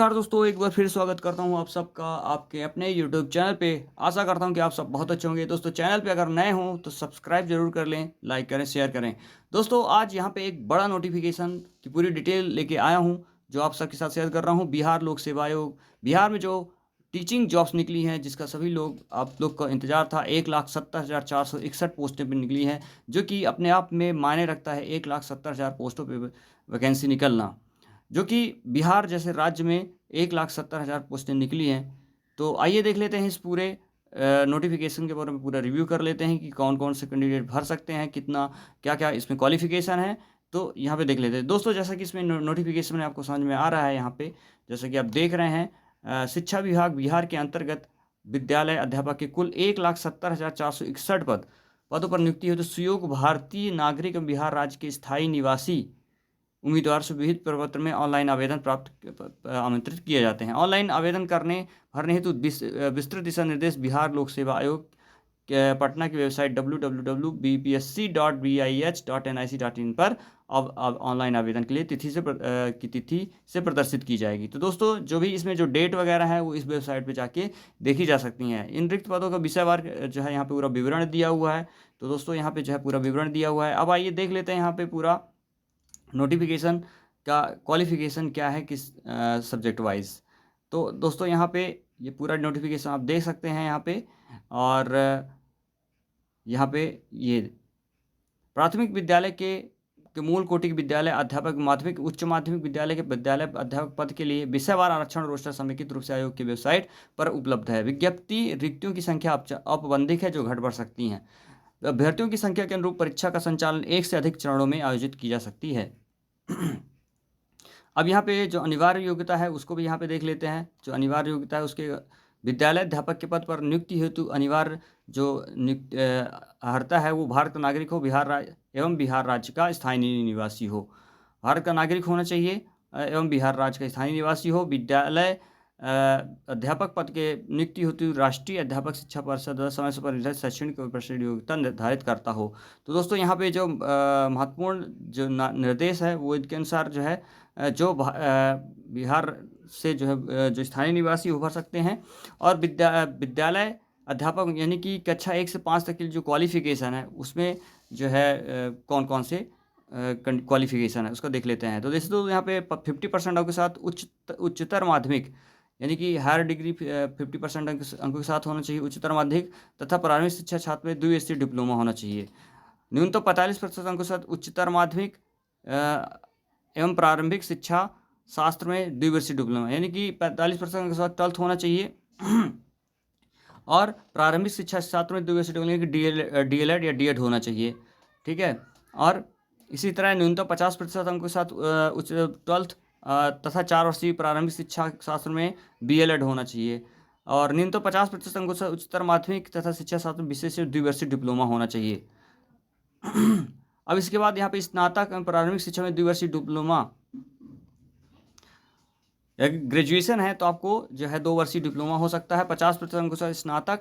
नमस्कार दोस्तों, एक बार फिर स्वागत करता हूं आप सबका आपके अपने यूट्यूब चैनल पे। आशा करता हूं कि आप सब बहुत अच्छे होंगे। दोस्तों चैनल पे अगर नए हों तो सब्सक्राइब जरूर कर लें, लाइक करें, शेयर करें। दोस्तों आज यहां पे एक बड़ा नोटिफिकेशन की पूरी डिटेल लेके आया हूं, जो आप सबके साथ शेयर कर रहा हूं। बिहार लोक सेवा आयोग, बिहार में जो टीचिंग जॉब्स निकली हैं, जिसका सभी लोग आप लोग का इंतजार था, 1,70,461 पोस्टें पर निकली हैं, जो कि अपने आप में मायने रखता है। 1,70,000 पोस्टों पर वैकेंसी निकलना, जो कि बिहार जैसे राज्य में 1,70,000 पोस्टें निकली हैं। तो आइए देख लेते हैं इस पूरे नोटिफिकेशन के बारे में, पूरा रिव्यू कर लेते हैं कि कौन कौन से कैंडिडेट भर सकते हैं, कितना क्या क्या इसमें क्वालिफिकेशन है। तो यहाँ पे देख लेते हैं दोस्तों। जैसा कि इसमें नोटिफिकेशन में आपको समझ में आ रहा है, यहाँ पे जैसा कि आप देख रहे हैं, शिक्षा विभाग बिहार के अंतर्गत विद्यालय अध्यापक के कुल 1,70,461 पदों पर नियुक्ति हो। तो सुयोग भारतीय नागरिक एवं बिहार राज्य के स्थायी निवासी उम्मीदवार से विहित प्रपत्र में ऑनलाइन आवेदन प्राप्त आमंत्रित किए जाते हैं। ऑनलाइन आवेदन भरने हेतु विस्तृत दिशा निर्देश बिहार लोक सेवा आयोग के पटना की वेबसाइट www.bpsc.bih.nic.in पर अब ऑनलाइन आवेदन के लिए तिथि से प्रदर्शित की जाएगी। तो दोस्तों जो भी इसमें जो डेट वगैरह है वो इस वेबसाइट पे जाके देखी जा सकती हैं। इन रिक्त पदों का विषयवार जो है यहाँ पे पूरा विवरण दिया हुआ है। तो दोस्तों यहाँ पे जो है पूरा विवरण दिया हुआ है। अब आइए देख लेते हैं यहाँ पे पूरा नोटिफिकेशन का क्वालिफिकेशन क्या है किस सब्जेक्ट वाइज। तो दोस्तों यहाँ पे ये पूरा नोटिफिकेशन आप देख सकते हैं यहाँ पे। और यहाँ पे ये प्राथमिक विद्यालय के मूल कोटि के विद्यालय अध्यापक, माध्यमिक उच्च माध्यमिक विद्यालय के विद्यालय अध्यापक पद के लिए विषयवार आरक्षण रोस्टर समेकित रूप से आयोग की वेबसाइट पर उपलब्ध है। विज्ञप्ति रिक्तियों की संख्या औपबंधिक है, जो घट बढ़ सकती हैं। अभ्यर्थियों की संख्या के अनुरूप परीक्षा का संचालन एक से अधिक चरणों में आयोजित की जा सकती है। अब यहाँ पे जो अनिवार्य योग्यता है उसको भी यहाँ पे देख लेते हैं। जो अनिवार्य योग्यता है उसके विद्यालय अध्यापक के पद पर नियुक्ति हेतु अनिवार्य जो अर्हता है वो भारत का नागरिक हो, बिहार राज्य एवं बिहार राज्य का स्थायी निवासी हो। भारत का नागरिक होना चाहिए एवं बिहार राज्य का स्थायी निवासी हो। विद्यालय अध्यापक पद के नियुक्ति हेतु राष्ट्रीय अध्यापक शिक्षा परिषद समय से परिवर्तित शैक्षणिक परिषद योग्यता निर्धारित करता हो। तो दोस्तों यहाँ पे जो महत्वपूर्ण जो निर्देश है वो इनके अनुसार जो है, जो बिहार से जो है जो स्थानीय निवासी हो भर सकते हैं। और विद्यालय अध्यापक यानी कि कक्षा 1 से 5 तक की जो क्वालिफिकेशन है उसमें जो है कौन कौन से क्वालिफिकेशन है उसको देख लेते हैं। तो दोस्तों यहाँ पे 50% अंकों के साथ उच्चतर माध्यमिक यानी कि हायर डिग्री 50% अंकों के साथ होना चाहिए उच्चतर माध्यमिक, तथा प्रारंभिक शिक्षा छात्र में द्विवर्षीय डिप्लोमा होना चाहिए। न्यूनतम 45% अंकों के साथ उच्चतर माध्यमिक एवं प्रारंभिक शिक्षा शास्त्र में द्विवर्षीय डिप्लोमा यानी कि 45% के साथ 12th होना चाहिए। और प्रारंभिक शिक्षा शास्त्र में द्विवर्षीय डिप्लोमा यानी कि DLED या DED होना चाहिए। ठीक है। और इसी तरह न्यूनतम 50% अंकों के साथ उच्च 12th तथा 4 वर्षीय प्रारंभिक शिक्षा शास्त्र में BLED होना चाहिए। और न्यूनतम 50% अंकों के साथ उच्चतर माध्यमिक तथा शिक्षा शास्त्र विशेष द्विवर्षीय डिप्लोमा होना चाहिए। अब इसके बाद यहाँ पे स्नातक प्रारंभिक शिक्षा में द्विवर्षीय डिप्लोमा, ग्रेजुएशन है तो आपको जो है 2 वर्षीय डिप्लोमा हो सकता है। 50% अंकों के साथ स्नातक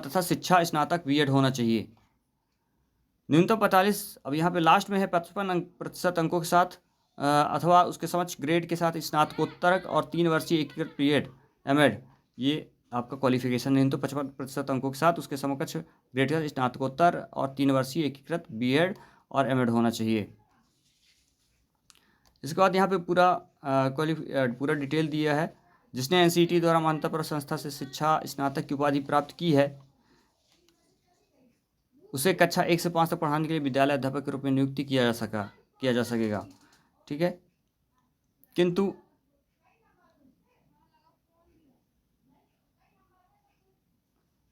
तथा शिक्षा स्नातक BEd होना चाहिए। न्यूनतम 45, अब यहाँ पे लास्ट में है 55% अंकों के साथ अथवा उसके समक्ष ग्रेड के साथ स्नातकोत्तर और 3 वर्षीय एकीकृत BEd MEd, ये आपका क्वालिफिकेशन। न्यूनतम 55% अंकों के साथ उसके समकक्ष ग्रेड के साथ स्नातकोत्तर और 3 वर्षीय एकीकृत BEd और MEd होना चाहिए। इसके बाद यहाँ पे पूरा डिटेल दिया है। जिसने NCERT द्वारा मान्यता प्राप्त संस्था से शिक्षा स्नातक की उपाधि प्राप्त की है उसे कक्षा 1 से 5 तक पढ़ाने के लिए विद्यालय अध्यापक के रूप में नियुक्ति किया जा सकेगा। ठीक है। किंतु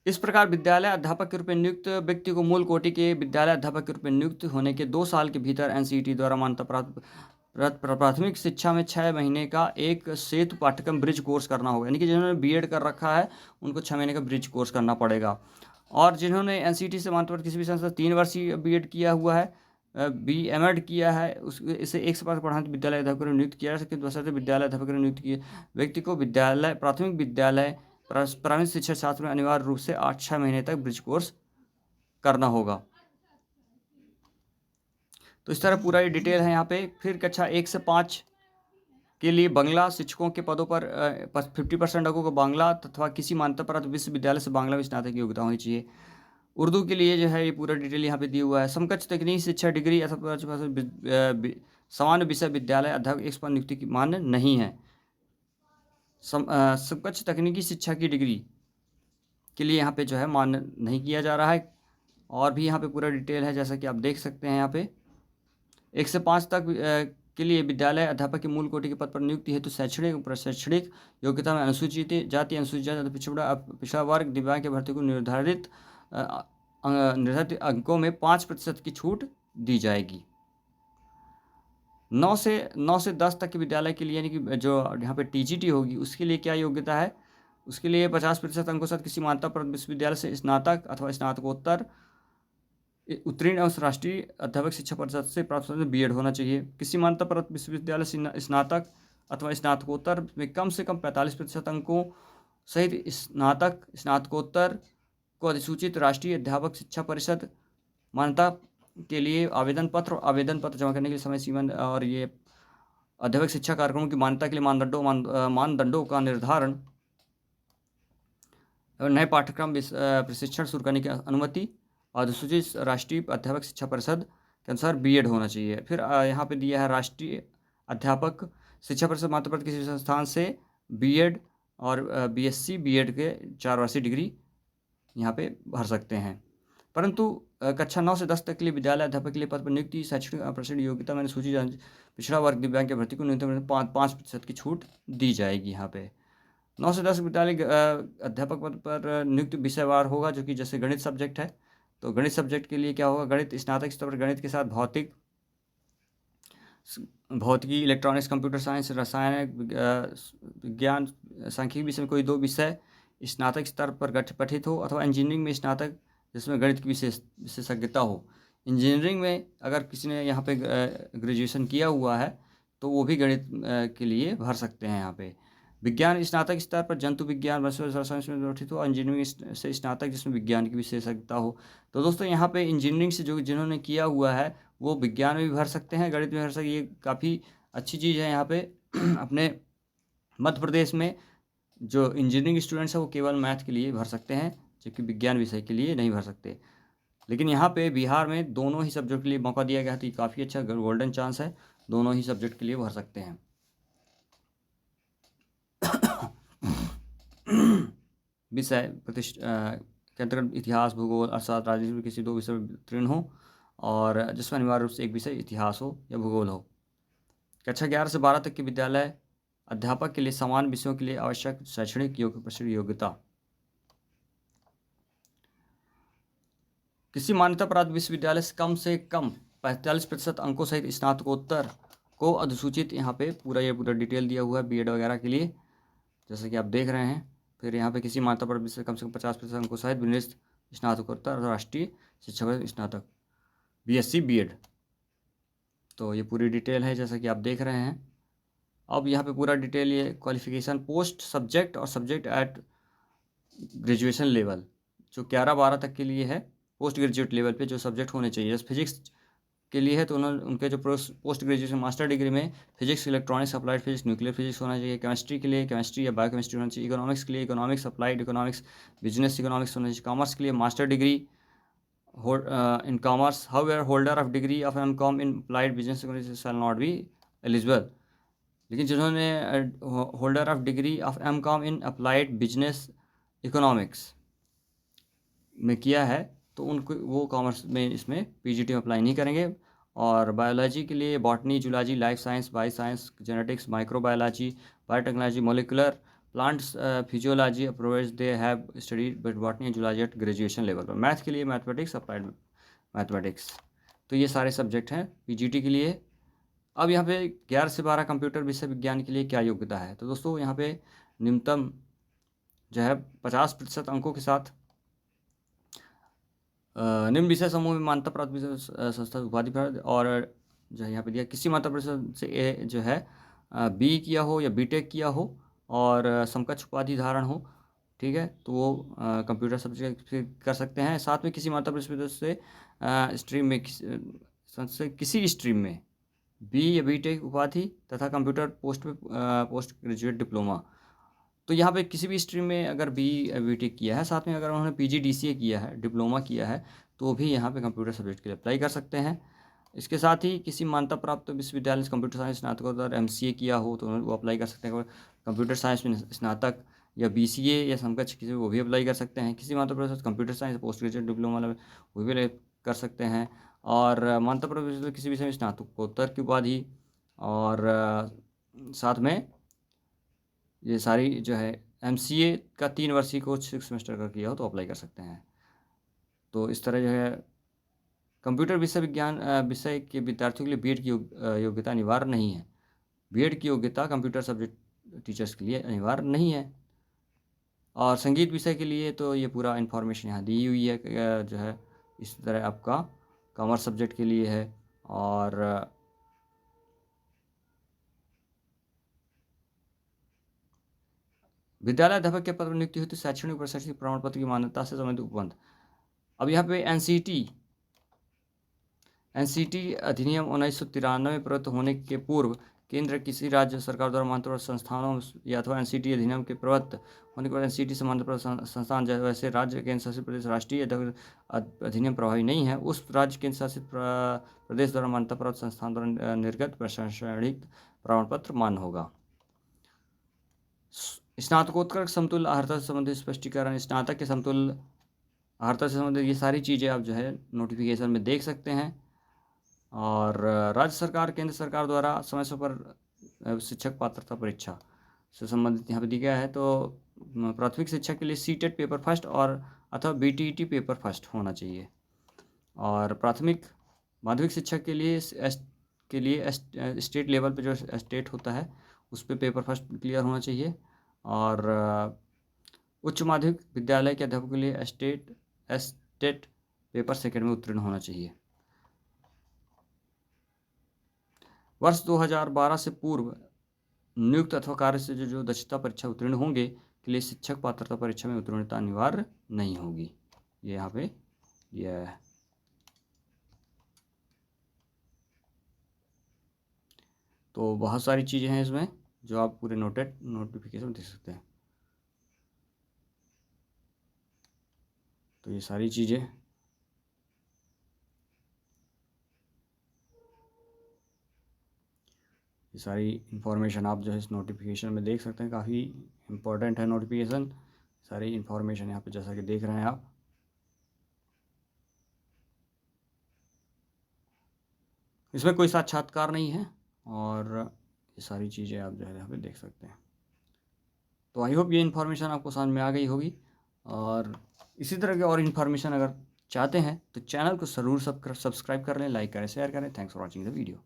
इस प्रकार विद्यालय अध्यापक के रूप में नियुक्त व्यक्ति को मूल कोटि के विद्यालय अध्यापक के रूप में नियुक्त होने के 2 साल के भीतर NCERT द्वारा मान्यता प्राप्त प्राथमिक शिक्षा में 6 महीने का एक सेतु पाठ्यक्रम ब्रिज कोर्स करना होगा। यानी कि जिन्होंने BEd कर रखा है उनको 6 महीने का ब्रिज कोर्स करना पड़ेगा। और जिन्होंने NCERT से मान्यता प्राप्त किसी भी संस्था 3 वर्षीय BEd किया हुआ है, MEd किया है, इसे 1 से 5 पढ़ाने विद्यालय अध्यापक को नियुक्त किया जा सकता है। दूसरे विद्यालय अध्यापक को नियुक्त किए व्यक्ति को प्राथमिक विद्यालय प्रारंभिक शिक्षा शास्त्र में अनिवार्य रूप से 6 महीने तक ब्रिज कोर्स करना होगा। तो इस तरह पूरा ये डिटेल है यहाँ पे। फिर कक्षा 1 से 5 के लिए बांग्ला शिक्षकों के पदों पर 50% अंकों को बांग्ला तथा किसी मान्यता प्राप्त विश्वविद्यालय से बांग्ला में स्नातक की योग्यता होनी चाहिए। उर्दू के लिए जो है ये पूरा डिटेल यहाँ पे दिया हुआ है। समकक्ष तकनीकी शिक्षा डिग्री अथवा सामान्य विषय विद्यालय अध्यापक एक पर नियुक्ति की मान्य नहीं है। समकक्ष तकनीकी शिक्षा की डिग्री के लिए यहाँ पे जो है मान्य नहीं किया जा रहा है। और भी यहाँ पे पूरा डिटेल है, जैसा कि आप देख सकते हैं यहाँ पे 1 से 5 तक के लिए विद्यालय अध्यापक के मूल कोटि के पद पर नियुक्ति हेतु शैक्षणिक प्रशैक्षणिक योग्यता में अनुसूचित जाति, अनुसूचित जाति, पिछड़ा वर्ग, दिव्यांग की भर्ती को निर्धारित अंकों में 5% की छूट दी जाएगी। 9 से 10 तक के विद्यालय के लिए, यानी कि जो यहाँ पे टीजीटी होगी, उसके लिए क्या योग्यता है? उसके लिए 50% अंकों के साथ किसी मान्यता प्राप्त विश्वविद्यालय से स्नातक अथवा स्नातकोत्तर उत्तीर्ण एवं राष्ट्रीय अध्यापक शिक्षा परिषद से प्राप्त बीएड होना चाहिए। किसी मान्यता प्राप्त विश्वविद्यालय से स्नातक अथवा स्नातकोत्तर में कम से कम 45% अंकों सहित स्नातक स्नातकोत्तर को अधिसूचित राष्ट्रीय अध्यापक शिक्षा परिषद मान्यता के लिए आवेदन पत्र जमा करने के लिए समय सीमा और ये अध्यापक शिक्षा कार्यक्रमों की मान्यता के लिए मानदंडों का निर्धारण और नए पाठ्यक्रम प्रशिक्षण शुरू करने की अनुमति अधिसूचित राष्ट्रीय अध्यापक शिक्षा परिषद के अनुसार बीएड होना चाहिए। फिर यहाँ पे दिया है राष्ट्रीय अध्यापक शिक्षा परिषद मान्यता प्राप्त किसी संस्थान से बीएड और बीएससी बीएड के 4 वर्षीय डिग्री यहाँ पे भर सकते हैं। परंतु कक्षा 9 से 10 तक के लिए विद्यालय अध्यापक के लिए पद पर नियुक्ति शैक्षणिक प्रशिक्षण योग्यता मैंने सूची पिछड़ा वर्ग दिव्यांग की भर्ती को न्यूनतम 5% की छूट दी जाएगी। यहाँ पे 9 से 10 विद्यालय अध्यापक पद पर नियुक्ति विषयवार होगा, जो कि जैसे गणित सब्जेक्ट है तो गणित सब्जेक्ट के लिए क्या होगा? गणित स्नातक स्तर पर गणित के साथ भौतिकी, इलेक्ट्रॉनिक्स, कंप्यूटर साइंस, रसायन विज्ञान, सांख्यिकी विषय में कोई 2 विषय स्नातक स्तर पर पठित हो, अथवा इंजीनियरिंग में स्नातक जिसमें गणित की विशेषज्ञता हो। इंजीनियरिंग में अगर किसी ने यहाँ पे ग्रेजुएशन किया हुआ है तो वो भी गणित के लिए भर सकते हैं। यहाँ पे विज्ञान स्नातक स्तर पर जंतु विज्ञान साइंस में पठित हो, इंजीनियरिंग से स्नातक जिसमें विज्ञान की विशेषज्ञता हो। तो दोस्तों यहाँ पे इंजीनियरिंग से जिन्होंने किया हुआ है वो विज्ञान में भी भर सकते हैं, गणित में भर सकते हैं। ये काफ़ी अच्छी चीज़ है। यहाँ पे अपने मध्य प्रदेश में जो इंजीनियरिंग स्टूडेंट्स हैं वो केवल मैथ के लिए भर सकते हैं, जबकि विज्ञान विषय के लिए नहीं भर सकते। लेकिन यहाँ पे बिहार में दोनों ही सब्जेक्ट के लिए मौका दिया गया, तो ये काफ़ी अच्छा गोल्डन चांस है, दोनों ही सब्जेक्ट के लिए भर सकते हैं। विषय के अंतर्गत इतिहास, भूगोल, अर्थशास्त्र, राजनीति किसी 2 विषय में उत्तीर्ण हो और जिसमें अनिवार्य रूप से एक विषय इतिहास हो या भूगोल हो। कक्षा 11 से 12 तक के विद्यालय अध्यापक के लिए समान विषयों के लिए आवश्यक शैक्षणिक योग्यता किसी मान्यता प्राप्त विश्वविद्यालय से कम 45% अंकों सहित स्नातकोत्तर को अधिसूचित। यहाँ पे पूरा डिटेल दिया हुआ है बीएड वगैरह के लिए, जैसे कि आप देख रहे हैं। फिर यहाँ पे किसी मान्यता प्राप्त विषय कम से कम 50% अंकों सहित विनिर्दिष्ट स्नातकोत्तर राष्ट्रीय शिक्षा स्नातक बीएससी बीएड। तो ये पूरी डिटेल है जैसा कि आप देख रहे हैं। अब यहाँ पे पूरा डिटेल ये क्वालिफिकेशन पोस्ट सब्जेक्ट और सब्जेक्ट एट ग्रेजुएशन लेवल जो 11-12 तक के लिए है, पोस्ट ग्रेजुएट लेवल पे जो सब्जेक्ट होने चाहिए। जैसे फिजिक्स के लिए है तो उनके जो पोस्ट ग्रेजुएशन मास्टर डिग्री में physics, electronics, applied physics, nuclear physics होना चाहिए। केमिस्ट्री के लिए केमिस्ट्री या बायोकेमिस्ट्री होना चाहिए। इकोनॉमिक्स के लिए economics, applied economics, business economics होना चाहिए। कॉमर्स के लिए master degree in commerce, however holder of degree of MCom in applied business economics shall not be eligible. लेकिन जिन्होंने holder of degree of MCom in applied business economics में किया है तो उनको वो कॉमर्स में इसमें पीजीटी में अप्लाई नहीं करेंगे। और बायोलॉजी के लिए botany, zoology, life science, bio science, genetics, microbiology, biotechnology, molecular plants physiology approach they have studied but botany and zoology at graduation level पर। मैथ के लिए मैथमेटिक्स, अप्लाइड मैथमेटिक्स। तो ये सारे सब्जेक्ट हैं पीजीटी के लिए। अब यहाँ पे 11 से 12 कंप्यूटर विषय विज्ञान के लिए क्या योग्यता है? तो दोस्तों यहाँ पे न्यूनतम जो है 50% अंकों के साथ निम्न विषय समूह में मान्यता प्राप्त संस्था उपाधि प्राप्त, और जो है यहाँ पे दिया किसी मान्यता प्राप्त से जो है बी किया हो या बीटेक किया हो और समकक्ष उपाधि धारण हो, ठीक है, तो वो कंप्यूटर सब्जेक्ट कर सकते हैं। साथ में किसी मान्यता प्राप्त से स्ट्रीम में किसी स्ट्रीम में बी या बीटेक उपाधि तथा कंप्यूटर पोस्ट ग्रेजुएट डिप्लोमा। तो यहाँ पे किसी भी स्ट्रीम में अगर बीटेक किया है, साथ में अगर उन्होंने पीजीडीसीए किया है, डिप्लोमा किया है, तो भी यहाँ पे कंप्यूटर सब्जेक्ट के लिए अप्लाई कर सकते हैं। इसके साथ ही किसी मान्यता प्राप्त विश्वविद्यालय से कंप्यूटर साइंस स्नातकोत्तर एमसीए किया हो तो वो अप्लाई कर सकते हैं। कंप्यूटर साइंस में स्नातक या बीसीए या समकक्ष किसी वो भी अप्लाई कर सकते हैं। किसी मान्यता प्राप्त computer science post graduate diploma वाला वो भी अप्लाई कर सकते हैं। और मान्यता प्राप्त किसी विषय में स्नातकोत्तर की उपाधि और साथ में ये सारी जो है एमसीए का 3 वर्षीय कोर्स 6 सेमेस्टर का किया हो तो अप्लाई कर सकते हैं। तो इस तरह जो है कंप्यूटर विषय के विद्यार्थियों के लिए बीएड की योग्यता अनिवार्य नहीं है। बीएड की योग्यता कंप्यूटर सब्जेक्ट टीचर्स के लिए अनिवार्य नहीं है। और संगीत विषय के लिए तो ये पूरा इन्फॉर्मेशन यहाँ दी हुई है जो है इस तरह आपका कॉमर्स सब्जेक्ट के लिए है। और विद्यालय अध्यापक के पद पर नियुक्ति हेतु शैक्षणिक और शैक्षिक प्रमाण पत्र की मान्यता से संबंधित उपबंध। अब यहाँ पे एनसीटी अधिनियम 1993 प्रवृत्त होने के पूर्व केंद्र किसी राज्य सरकार द्वारा मान्यता संस्थानों या अथवा एनसीटी अधिनियम के प्रवृत्त होने के बाद एनसीटी से मान्यता संस्थान वैसे राज्य केंद्र शासित प्रदेश राष्ट्रीय अधिनियम प्रभावी नहीं है, उस राज्य केंद्र शासित प्रदेश द्वारा मान्यता प्राप्त संस्थान द्वारा निर्गत प्रशैक्षणिक प्रमाण पत्र मान्य होगा। स्नातकोत्तर समतुल्य अर्हता से संबंधित स्पष्टीकरण, स्नातक के समतुल्य अर्हता से संबंधित ये सारी चीज़ें आप जो है नोटिफिकेशन में देख सकते हैं। और राज्य सरकार केंद्र सरकार द्वारा समय समय पर शिक्षक पात्रता परीक्षा से संबंधित यहाँ पे दिया गया है। तो प्राथमिक शिक्षा के लिए सीटेट पेपर फर्स्ट और अथवा बीटीईटी पेपर फर्स्ट होना चाहिए। और प्राथमिक माध्यमिक शिक्षा के लिए स्टेट लेवल पे जो स्टेट होता है उस पर पेपर फर्स्ट क्लियर होना चाहिए। और उच्च माध्यमिक विद्यालय के अध्यापकों के लिए स्टेट पेपर सेकंड में उत्तीर्ण होना चाहिए। वर्ष 2012 से पूर्व नियुक्त अथवा कार्य से जो दक्षता परीक्षा उत्तीर्ण होंगे के लिए शिक्षक पात्रता परीक्षा में उत्तीर्णता अनिवार्य नहीं होगी। ये यहाँ पे यह है। तो बहुत सारी चीज़ें हैं इसमें जो आप पूरे नोटिफिकेशन देख सकते हैं। तो ये सारी चीज़ें ये सारी इन्फॉर्मेशन आप जो है इस नोटिफिकेशन में देख सकते हैं। काफ़ी इम्पोर्टेंट है नोटिफिकेशन, सारी इन्फॉर्मेशन यहाँ पे जैसा कि देख रहे हैं आप। इसमें कोई साक्षात्कार नहीं है और ये सारी चीज़ें आप जो है यहाँ पे देख सकते हैं। तो आई होप ये इन्फॉर्मेशन आपको समझ में आ गई होगी। और इसी तरह की और इन्फॉर्मेशन अगर चाहते हैं तो चैनल को ज़रूर सब्सक्राइब कर लें, लाइक करें, शेयर करें। Thanks for watching the video.